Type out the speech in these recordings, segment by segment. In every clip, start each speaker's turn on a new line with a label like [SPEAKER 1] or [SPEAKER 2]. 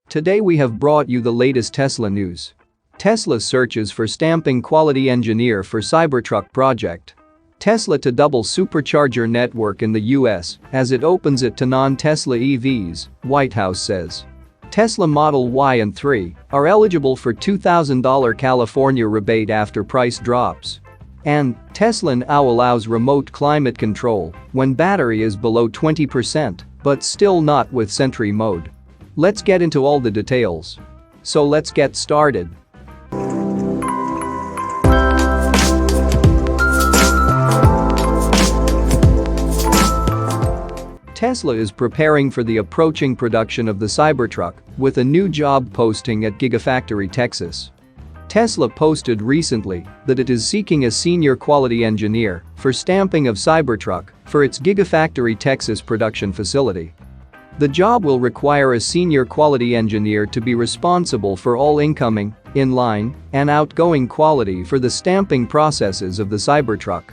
[SPEAKER 1] Today we have brought you the latest Tesla news. Tesla searches for stamping quality engineer for Cybertruck project. Tesla to double Supercharger network in the US as it opens it to non-Tesla EVs, White House says. Tesla Model Y and 3 are eligible for $2,000 California rebate after price drops. And Tesla now allows remote climate control when battery is below 20%, but still not with Sentry Mode. Let's get into all the details. So let's get started. Tesla is preparing for the approaching production of the Cybertruck with a new job posting at Gigafactory, Texas. Tesla posted recently that it is seeking a senior quality engineer for stamping of Cybertruck for its Gigafactory, Texas production facility. The job will require a senior quality engineer to be responsible for all incoming, inline, and outgoing quality for the stamping processes of the Cybertruck.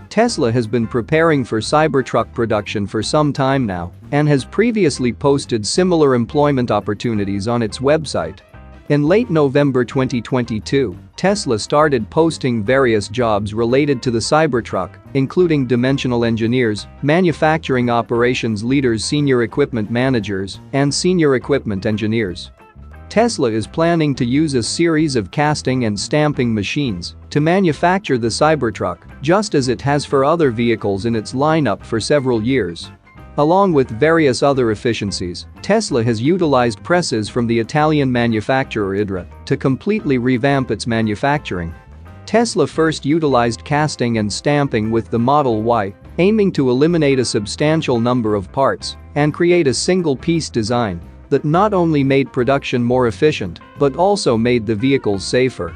[SPEAKER 1] Tesla has been preparing for Cybertruck production for some time now and has previously posted similar employment opportunities on its website. In late November 2022, Tesla started posting various jobs related to the Cybertruck, including dimensional engineers, manufacturing operations leaders, senior equipment managers, and senior equipment engineers. Tesla is planning to use a series of casting and stamping machines to manufacture the Cybertruck, just as it has for other vehicles in its lineup for several years. Along with various other efficiencies, Tesla has utilized presses from the Italian manufacturer Idra to completely revamp its manufacturing. Tesla first utilized casting and stamping with the Model Y, aiming to eliminate a substantial number of parts and create a single-piece design that not only made production more efficient but also made the vehicles safer.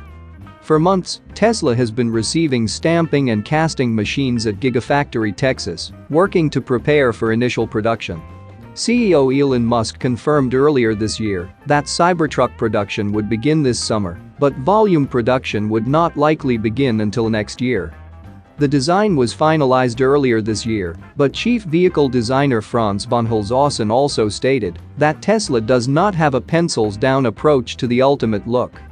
[SPEAKER 1] For months, Tesla has been receiving stamping and casting machines at Gigafactory, Texas, working to prepare for initial production. CEO Elon Musk confirmed earlier this year that Cybertruck production would begin this summer, but volume production would not likely begin until next year. The design was finalized earlier this year, but chief vehicle designer Franz von Holzhausen also stated that Tesla does not have a pencils-down approach to the ultimate look.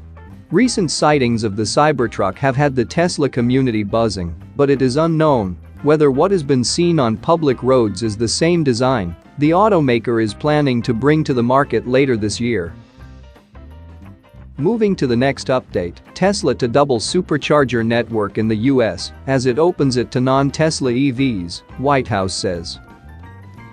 [SPEAKER 1] Recent sightings of the Cybertruck have had the Tesla community buzzing, but it is unknown whether what has been seen on public roads is the same design the automaker is planning to bring to the market later this year. Moving to the next update, Tesla to double Supercharger network in the US as it opens it to non-Tesla EVs, White House says.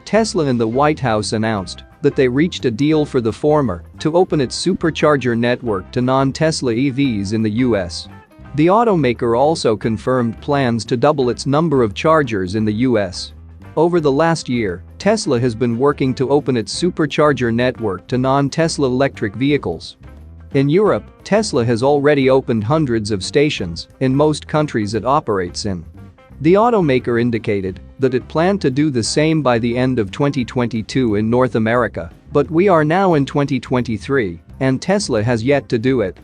[SPEAKER 1] Tesla and the White House announced that they reached a deal for the former to open its Supercharger network to non-Tesla EVs in the US. The automaker also confirmed plans to double its number of chargers in the US. Over the last year, Tesla has been working to open its Supercharger network to non-Tesla electric vehicles. In Europe, Tesla has already opened hundreds of stations in most countries it operates in. The automaker indicated that it planned to do the same by the end of 2022 in North America, but we are now in 2023, and Tesla has yet to do it.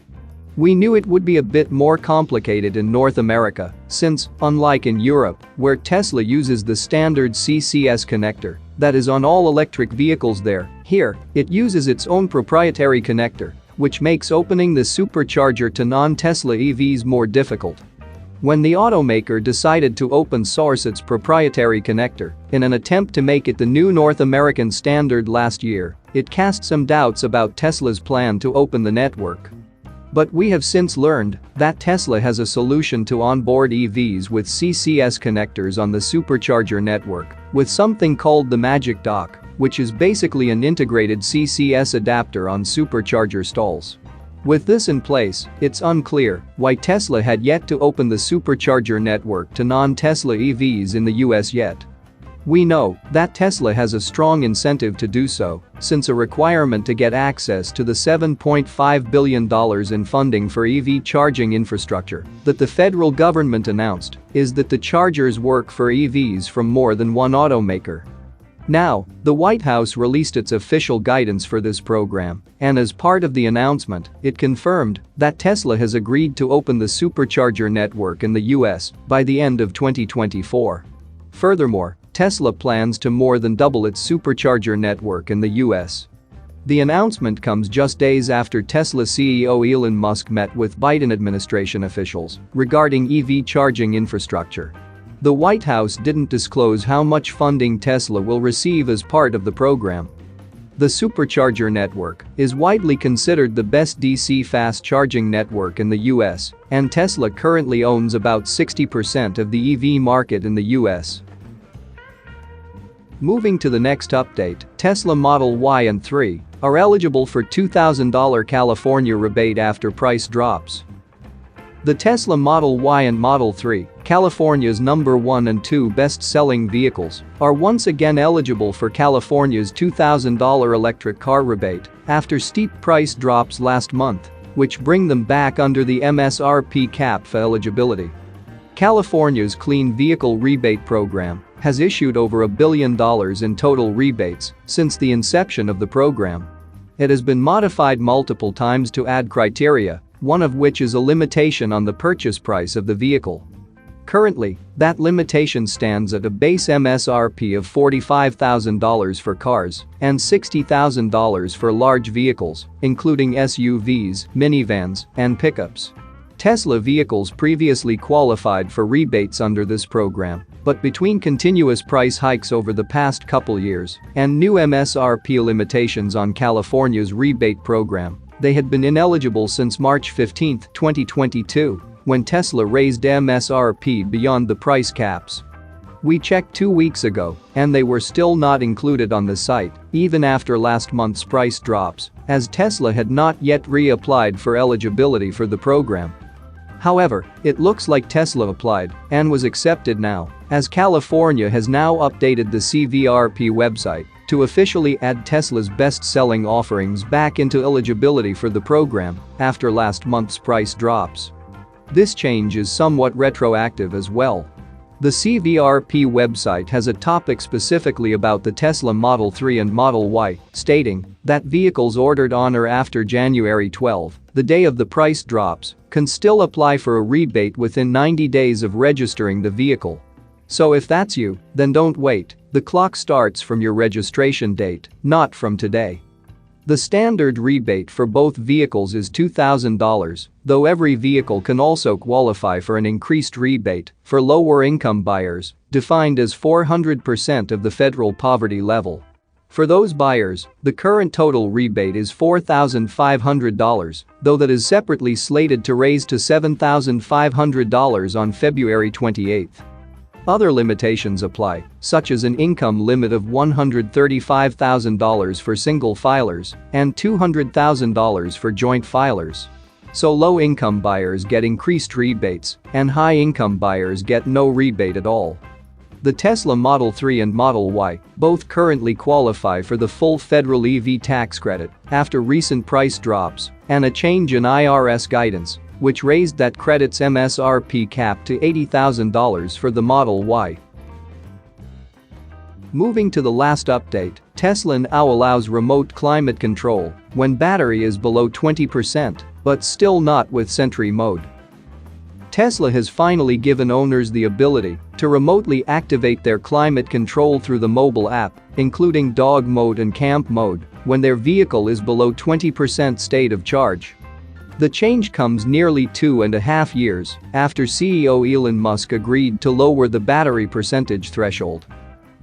[SPEAKER 1] We knew it would be a bit more complicated in North America, since, unlike in Europe, where Tesla uses the standard CCS connector that is on all electric vehicles there, here, it uses its own proprietary connector, which makes opening the Supercharger to non-Tesla EVs more difficult. When the automaker decided to open source its proprietary connector in an attempt to make it the new North American standard last year, it cast some doubts about Tesla's plan to open the network. But we have since learned that Tesla has a solution to onboard EVs with CCS connectors on the Supercharger network with something called the Magic Dock, which is basically an integrated CCS adapter on Supercharger stalls. With this in place, it's unclear why Tesla had yet to open the Supercharger network to non-Tesla EVs in the US yet. We know that Tesla has a strong incentive to do so, since a requirement to get access to the $7.5 billion in funding for EV charging infrastructure that the federal government announced is that the chargers work for EVs from more than one automaker. Now, the White House released its official guidance for this program, and as part of the announcement, it confirmed that Tesla has agreed to open the Supercharger network in the US by the end of 2024. Furthermore, Tesla plans to more than double its Supercharger network in the US. The announcement comes just days after Tesla CEO Elon Musk met with Biden administration officials regarding EV charging infrastructure. The White House didn't disclose how much funding Tesla will receive as part of the program. The Supercharger network is widely considered the best DC fast charging network in the US, and Tesla currently owns about 60% of the EV market in the US. Moving to the next update, Tesla Model Y and 3 are eligible for $2,000 California rebate after price drops. The Tesla Model Y and Model 3, California's number 1 and 2 best-selling vehicles, are once again eligible for California's $2,000 electric car rebate after steep price drops last month, which bring them back under the MSRP cap for eligibility. California's Clean Vehicle Rebate Program has issued over $1 billion in total rebates since the inception of the program. It has been modified multiple times to add criteria, one of which is a limitation on the purchase price of the vehicle. Currently, that limitation stands at a base MSRP of $45,000 for cars and $60,000 for large vehicles, including SUVs, minivans, and pickups. Tesla vehicles previously qualified for rebates under this program, but between continuous price hikes over the past couple years and new MSRP limitations on California's rebate program, they had been ineligible since March 15, 2022, when Tesla raised MSRP beyond the price caps. We checked 2 weeks ago, and they were still not included on the site, even after last month's price drops, as Tesla had not yet reapplied for eligibility for the program. However, it looks like Tesla applied and was accepted now, as California has now updated the CVRP website to officially add Tesla's best-selling offerings back into eligibility for the program after last month's price drops. This change is somewhat retroactive as well. The CVRP website has a topic specifically about the Tesla Model 3 and Model Y, stating that vehicles ordered on or after January 12, the day of the price drops, can still apply for a rebate within 90 days of registering the vehicle. So if that's you, then don't wait, the clock starts from your registration date, not from today. The standard rebate for both vehicles is $2,000, though every vehicle can also qualify for an increased rebate for lower-income buyers, defined as 400% of the federal poverty level. For those buyers, the current total rebate is $4,500, though that is separately slated to raise to $7,500 on February 28. Other limitations apply, such as an income limit of $135,000 for single filers and $200,000 for joint filers. So low-income buyers get increased rebates, and high-income buyers get no rebate at all. The Tesla Model 3 and Model Y both currently qualify for the full federal EV tax credit after recent price drops and a change in IRS guidance, which raised that credit's MSRP cap to $80,000 for the Model Y. Moving to the last update, Tesla now allows remote climate control when battery is below 20%, but still not with Sentry Mode. Tesla has finally given owners the ability to remotely activate their climate control through the mobile app, including dog mode and camp mode, when their vehicle is below 20% state of charge. The change comes nearly 2.5 years after CEO Elon Musk agreed to lower the battery percentage threshold.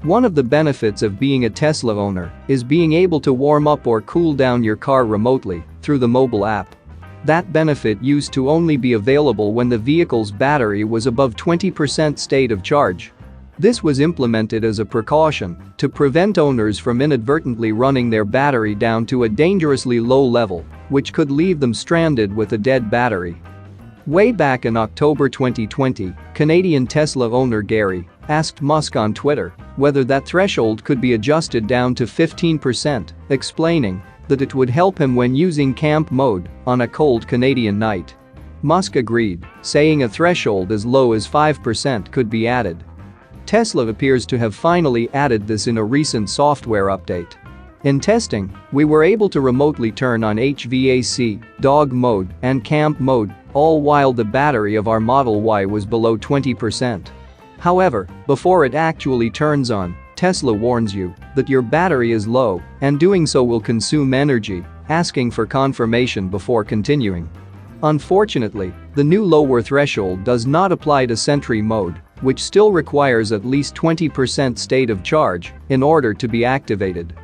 [SPEAKER 1] One of the benefits of being a Tesla owner is being able to warm up or cool down your car remotely through the mobile app. That benefit used to only be available when the vehicle's battery was above 20% state of charge. This was implemented as a precaution to prevent owners from inadvertently running their battery down to a dangerously low level, which could leave them stranded with a dead battery. Way back in October 2020, Canadian Tesla owner Gary asked Musk on Twitter whether that threshold could be adjusted down to 15%, explaining that it would help him when using camp mode on a cold Canadian night. Musk agreed, saying a threshold as low as 5% could be added. Tesla appears to have finally added this in a recent software update. In testing, we were able to remotely turn on HVAC, dog mode, and camp mode, all while the battery of our Model Y was below 20%. However, before it actually turns on, Tesla warns you that your battery is low and doing so will consume energy, asking for confirmation before continuing. Unfortunately, the new lower threshold does not apply to Sentry Mode, which still requires at least 20% state of charge in order to be activated.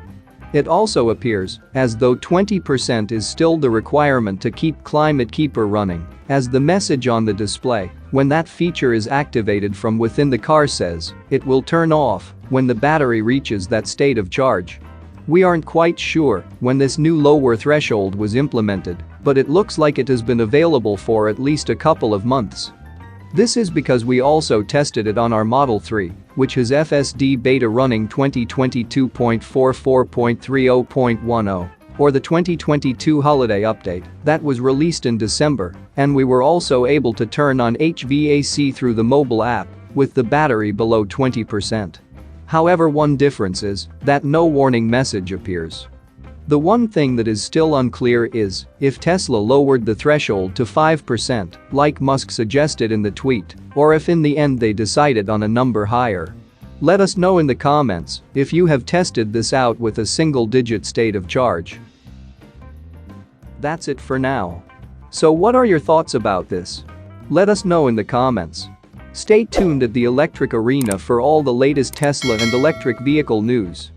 [SPEAKER 1] It also appears as though 20% is still the requirement to keep Climate Keeper running, as the message on the display when that feature is activated from within the car says it will turn off when the battery reaches that state of charge. We aren't quite sure when this new lower threshold was implemented, but it looks like it has been available for at least a couple of months. This is because we also tested it on our Model 3, which has FSD beta running 2022.44.30.10, or the 2022 holiday update that was released in December, and we were also able to turn on HVAC through the mobile app with the battery below 20%. However, one difference is that no warning message appears. The one thing that is still unclear is if Tesla lowered the threshold to 5%, like Musk suggested in the tweet, or if in the end they decided on a number higher. Let us know in the comments if you have tested this out with a single-digit state of charge. That's it for now. So what are your thoughts about this? Let us know in the comments. Stay tuned at the Electric Arena for all the latest Tesla and electric vehicle news.